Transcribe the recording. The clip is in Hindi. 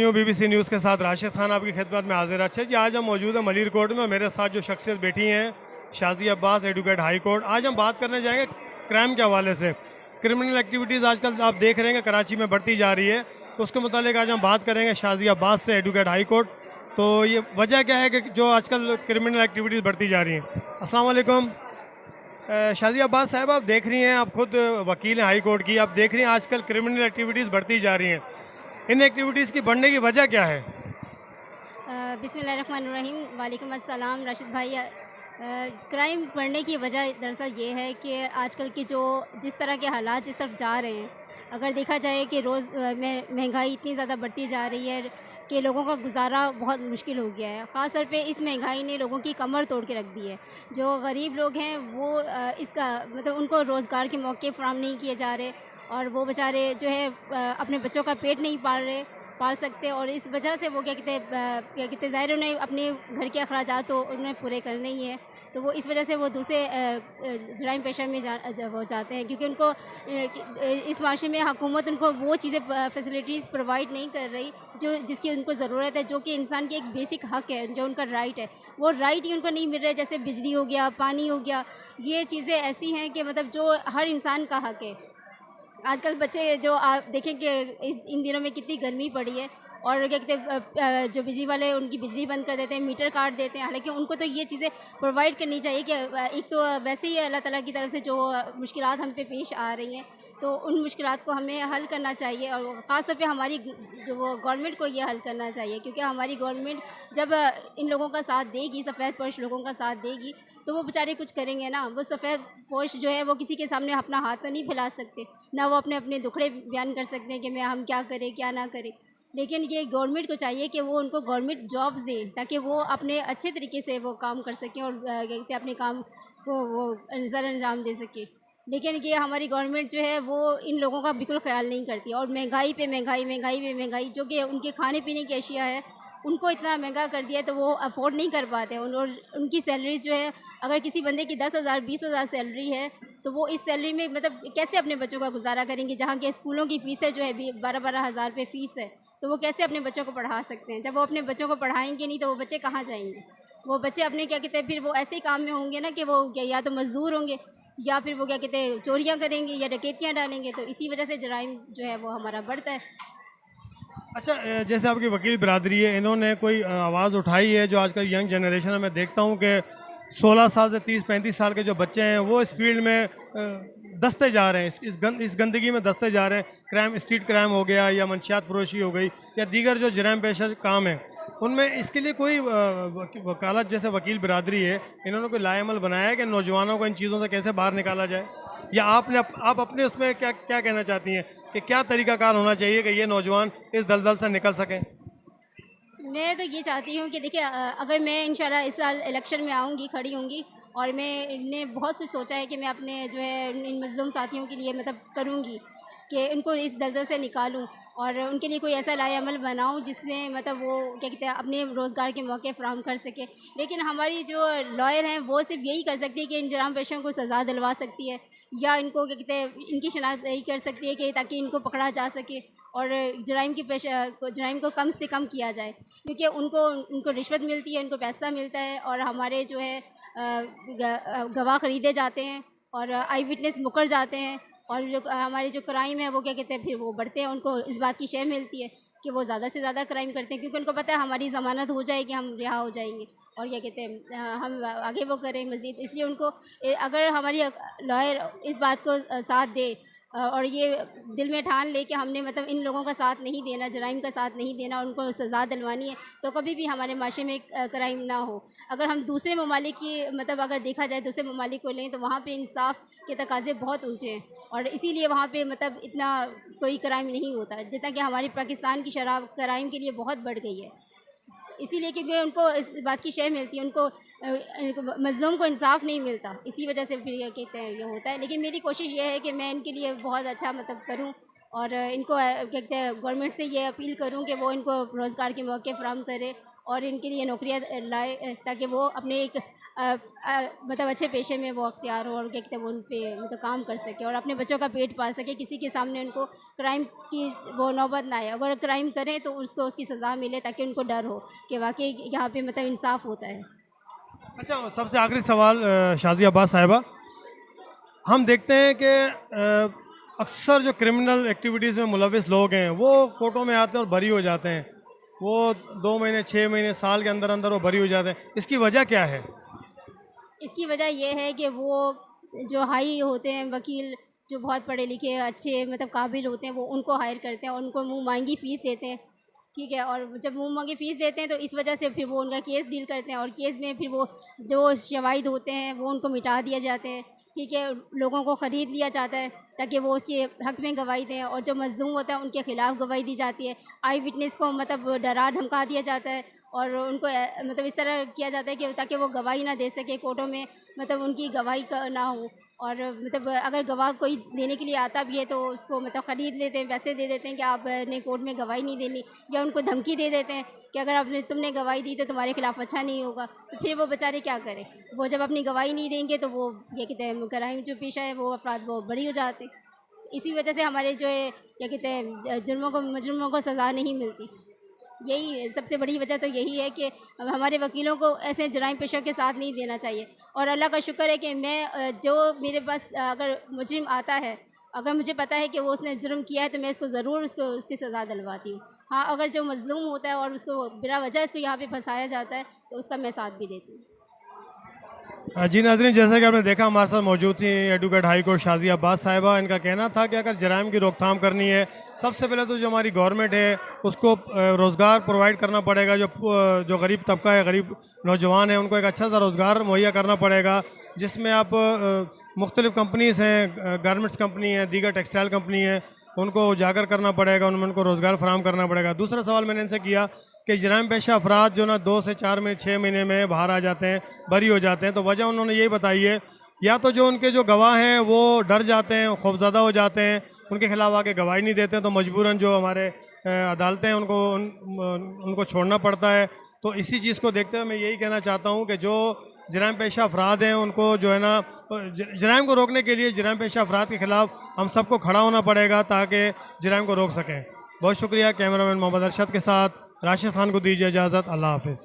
न्यू BBC न्यूज़ के साथ राशिद खान आपकी खिदमत में हाजिर। अच्छा जी, आज हम मौजूद हैं मलीर कोर्ट में। मेरे साथ जो शख्सियत बैठी हैं, Shaji Abbas, advocate high court. आज हम बात करने जाएंगे क्राइम के हवाले से। क्रिमिनल एक्टिविटीज़ आजकल आप देख रहे हैं कि कराची में बढ़ती जा रही है, तो उसके मुतालिक आज हम बात करेंगे शाजी अब्बास से, एडवोकेट हाई कोर्ट। तो ये वजह क्या है कि जो आजकल क्रिमिनल एक्टिविटीज़ बढ़ती जा रही हैं। अस्सलाम वालेकुम शाजी अब्बास साहब, आप देख रही हैं, आप खुद वकील हैं हाई कोर्ट की, आप देख रही हैं आजकल क्रिमिनल एक्टिविटीज़ बढ़ती जा रही हैं। इन एक्टिविटीज़ की बढ़ने की वजह क्या है? बिस्मिल्लाहिर्रहमानिर्रहीम। वालेकुम अस्सलाम राशिद भाई। क्राइम बढ़ने की वजह दरअसल ये है कि आजकल की जिस तरह के हालात जिस तरफ जा रहे हैं, अगर देखा जाए कि रोज़ महंगाई इतनी ज़्यादा बढ़ती जा रही है कि लोगों का गुजारा बहुत मुश्किल हो गया है। ख़ास तौर पे इस महंगाई ने लोगों की कमर तोड़ के रख दी है। जो गरीब लोग हैं वो इसका मतलब उनको रोज़गार के मौके फ़राहम नहीं किए जा रहे, और वो बेचारे जो है अपने बच्चों का पेट नहीं पाल सकते, और इस वजह से वो क्या कहते ज़ाहिर उन्हें अपने घर के अखराजात तो उन्हें पूरे करने ही है, तो वो इस वजह से वो दूसरे जराइम पेशा में वो जाते हैं, क्योंकि उनको इस माशरे में हुकूमत उनको वो चीज़ें फैसिलिटीज़ प्रोवाइड नहीं कर रही जिसकी उनको ज़रूरत है, जो कि इंसान की एक बेसिक हक़ है, जो उनका राइट है। वो राइट ही उनको नहीं मिल रहा है, जैसे बिजली हो गया, पानी हो गया। ये चीज़ें ऐसी हैं कि मतलब जो हर इंसान का हक़ है। आजकल बच्चे जो आप देखें कि इन दिनों में कितनी गर्मी पड़ी है, और क्या कहते हैं जो बिजली वाले उनकी बिजली बंद कर देते हैं, मीटर काट देते हैं। हालांकि उनको तो ये चीज़ें प्रोवाइड करनी चाहिए कि एक तो वैसे ही अल्लाह ताला की तरफ से जो मुश्किलात हम पे पेश आ रही हैं, तो उन मुश्किलात को हमें हल करना चाहिए, और ख़ास तौर पे हमारी वो गवर्नमेंट को ये हल करना चाहिए, क्योंकि हमारी गवर्नमेंट जब इन लोगों का साथ देगी, सफ़ेद पोश लोगों का साथ देगी, तो वो बेचारे कुछ करेंगे ना। वो सफ़ेद पोश जो है वो किसी के सामने अपना हाथ तो नहीं फैला सकते, ना वो अपने दुखड़े बयान कर सकते हैं कि मैं हम क्या करें क्या ना करें। लेकिन ये गवर्नमेंट को चाहिए कि वो उनको गवर्नमेंट जॉब्स दें, ताकि वो अपने अच्छे तरीके से वो काम कर सकें, और क्या कहते हैं अपने काम को वो सर अंजाम दे सकें। लेकिन ये हमारी गवर्नमेंट जो है वो इन लोगों का बिल्कुल ख्याल नहीं करती, और महंगाई पे महंगाई, महंगाई पे महंगाई, जो कि उनके खाने पीने की अशिया है उनको इतना महंगा कर दिया है, तो वो अफोर्ड नहीं कर पाते। और उनकी सैलरीज जो है, अगर किसी बंदे की 10,000 20,000 सैलरी है, तो वो इस सैलरी में मतलब कैसे अपने बच्चों का गुजारा करेंगे, जहाँ के स्कूलों की फ़ीसें जो है 12-12 हज़ार रुपये फ़ीस है, तो वो कैसे अपने बच्चों को पढ़ा सकते हैं। जब वो अपने बच्चों को पढ़ाएंगे नहीं, तो वो बच्चे कहाँ जाएंगे? वो बच्चे अपने क्या कहते हैं फिर वो ऐसे ही काम में होंगे ना कि वो या तो मज़दूर होंगे, या फिर वो क्या कहते हैं चोरियाँ करेंगे या डकैतियाँ डालेंगे। तो इसी वजह से जराइम जो है वो हमारा बढ़ता है। अच्छा, जैसे आपकी वकील बरादरी है, इन्होंने कोई आवाज़ उठाई है? जो आजकल यंग जनरेशन है, मैं देखता हूँ कि 16 साल से 30-35 साल के जो बच्चे हैं वो इस फील्ड में दसते जा रहे हैं, इस गंदगी में दसते जा रहे हैं। क्राइम, स्ट्रीट क्राइम हो गया, या मंशियात फरोशी हो गई, या दीगर जो जराइम पेशा काम है, उनमें इसके लिए कोई वकालत, जैसे वकील बरादरी है, इन्होंने कोई लाएमल बनाया है कि नौजवानों को इन चीज़ों से कैसे बाहर निकाला जाए? या आप अपने उसमें क्या क्या कहना चाहती हैं कि क्या तरीकाकार होना चाहिए कि ये नौजवान इस दलदल से निकल सकें? मैं तो ये चाहती हूँ कि देखिए, अगर मैं इंशाल्लाह इस साल इलेक्शन में आऊँगी, खड़ी होंगी, और मैंने बहुत कुछ सोचा है कि मैं अपने जो है इन मज़लूम साथियों के लिए मतलब करूँगी कि इनको इस दलदल से निकालूँ, और उनके लिए कोई ऐसा लाएअमल बनाऊँ जिसमें मतलब वो क्या कहते हैं अपने रोज़गार के मौके फ़राहम कर सके। लेकिन हमारी जो लॉयर हैं वो सिर्फ यही कर सकती है कि इन जराम पेशों को सज़ा दिलवा सकती है, या इनको क्या कहते हैं इनकी शनाख्त यही कर सकती है कि ताकि इनको पकड़ा जा सके, और जराइम को कम से कम किया जाए, क्योंकि उनको उनको रिश्वत मिलती है, उनको पैसा मिलता है, और हमारे जो है गवाह ख़रीदे जाते हैं, और आई विटनेस मुकर जाते हैं, और जो हमारे जो क्राइम है वो क्या कहते हैं फिर वो बढ़ते हैं। उनको इस बात की शय मिलती है कि वो ज़्यादा से ज़्यादा क्राइम करते हैं, क्योंकि उनको पता है हमारी ज़मानत हो जाएगी, हम रिहा हो जाएंगे, और क्या कहते हैं हम आगे वो करें मज़ीद। इसलिए उनको अगर हमारी लॉयर इस बात को साथ दे, और ये दिल में ठान ले कि हमने मतलब इन लोगों का साथ नहीं देना, जराइम का साथ नहीं देना, उनको सज़ा दिलवानी है, तो कभी भी हमारे माशरे में क्राइम ना हो। अगर हम दूसरे ममालिक की मतलब अगर देखा जाए दूसरे ममालिक को लें, तो वहाँ पे इंसाफ के तकाज़े बहुत ऊँचे हैं, और इसीलिए वहाँ पे मतलब इतना कोई क्राइम नहीं होता, जितना कि हमारी पाकिस्तान की शराब क्राइम के लिए बहुत बढ़ गई है। इसीलिए क्योंकि उनको इस बात की शय मिलती है, उनको मज़लूम को इंसाफ नहीं मिलता, इसी वजह से फिर ये कहते हैं ये होता है। लेकिन मेरी कोशिश ये है कि मैं इनके लिए बहुत अच्छा मतलब करूं, और इनको कहते हैं गवर्नमेंट से ये अपील करूं कि वो इनको रोज़गार के मौके फ़राहम करे, और इनके लिए नौकरियाँ लाए, ताकि वो अपने एक मतलब अच्छे पेशे में वो अख्तियार हो और क्या कहते हैं वो उन पे मतलब काम कर सके और अपने बच्चों का पेट पाल सके। किसी के सामने उनको क्राइम की वो नौबत ना आए, अगर क्राइम करें तो उसको उसकी सज़ा मिले, ताकि उनको डर हो कि वाकई यहाँ पे मतलब इंसाफ होता है। अच्छा, सबसे आखिरी सवाल शाज़िया अब्बास साहिबा, हम देखते हैं कि अक्सर जो क्रिमिनल एक्टिविटीज़ में मुलविस लोग हैं वो कोर्टों में आते हैं और बरी हो जाते हैं। वो 2 महीने, 6 महीने, साल के अंदर अंदर वो बरी हो जाते हैं। इसकी वजह क्या है? इसकी वजह ये है कि वो जो हाई होते हैं वकील, जो बहुत पढ़े लिखे अच्छे मतलब काबिल होते हैं, वो उनको हायर करते हैं और उनको मुँह मांगी फ़ीस देते हैं, ठीक है। और जब मुँह मांगी फ़ीस देते हैं तो इस वजह से फिर वो उनका केस डील करते हैं और केस में फिर वो जो शवाहिद होते हैं वो उनको मिटा दिए जाते हैं, ठीक है। लोगों को ख़रीद लिया जाता है ताकि वो उसके हक़ में गवाही दें, और जो मज़लूम होता है उनके ख़िलाफ़ गवाही दी जाती है। आई विटनेस को मतलब डरा धमका दिया जाता है और उनको मतलब इस तरह किया जाता है कि ताकि वो गवाही ना दे सके कोर्टों में, मतलब उनकी गवाही का ना हो। और मतलब अगर गवाह कोई देने के लिए आता भी है तो उसको मतलब ख़रीद लेते हैं, पैसे दे देते हैं कि आपने कोर्ट में गवाही नहीं देनी, या उनको धमकी दे देते हैं कि अगर आपने तुमने गवाही दी तो तुम्हारे खिलाफ़ अच्छा नहीं होगा। तो फिर वो बेचारे क्या करें, वो जब अपनी गवाही नहीं देंगे तो वो ये कहते हैं क्राइम जो पेशा है वो अफराद वो बरी हो जाते। इसी वजह से हमारे जो है क्या कहते हैं मुजरिमों को सज़ा नहीं मिलती। यही सबसे बड़ी वजह तो यही है कि हमारे वकीलों को ऐसे जराइम पेशों के साथ नहीं देना चाहिए। और अल्लाह का शुक्र है कि मैं जो मेरे पास अगर मुजरिम आता है, अगर मुझे पता है कि वो उसने जुर्म किया है तो मैं इसको ज़रूर उसको उसकी सज़ा दिलवाती हूँ। हाँ, अगर जो मज़लूम होता है और उसको बिला वजह इसको यहाँ पे फंसाया जाता है तो उसका मैं साथ भी देती हूँ। जी नाज़रीन, जैसा कि आपने देखा हमारे साथ मौजूद थी advocate high court Shazia Abbas साहिबा। इनका कहना था कि अगर जराइम की रोकथाम करनी है, सबसे पहले तो जो हमारी गवर्नमेंट है उसको रोज़गार प्रोवाइड करना पड़ेगा। जो गरीब तबका है, गरीब नौजवान है, उनको एक अच्छा सा रोज़गार मुहैया करना पड़ेगा, जिसमें आप मुख्तलिफ़ कंपनीज़ हैं, गारमेंट्स कंपनी है, दीगर टेक्सटाइल कंपनी है, उनको उजागर करना पड़ेगा, उनमें उनको रोज़गार फराहम करना पड़ेगा। दूसरा सवाल मैंने इनसे किया कि जराइम पेशा अफराद जो ना 2 से 4 महीने 6 महीने में बाहर आ जाते हैं, बरी हो जाते हैं, तो वजह उन्होंने यही बताई है, या तो जो उनके जो गवाह हैं वो डर जाते हैं, खौफज़दा हो जाते हैं, उनके खिलाफ़ आके गवाही नहीं देते हैं, तो मजबूरन जो हमारे अदालतें हैं उनको छोड़ना पड़ता है। तो इसी चीज़ को देखते हुए मैं यही कहना चाहता हूँ कि जो जराइम पेशा अफराद हैं उनको जो है ना जराइम को रोकने के लिए जराइम पेशा अफराद के ख़िलाफ़ हम सबको खड़ा होना पड़ेगा ताकि जराइम को रोक सकें। बहुत शुक्रिया। कैमरामैन मोहम्मद अरशद के साथ राशिद खान को दीजिए इजाज़त। अल्लाह हाफ़िज़।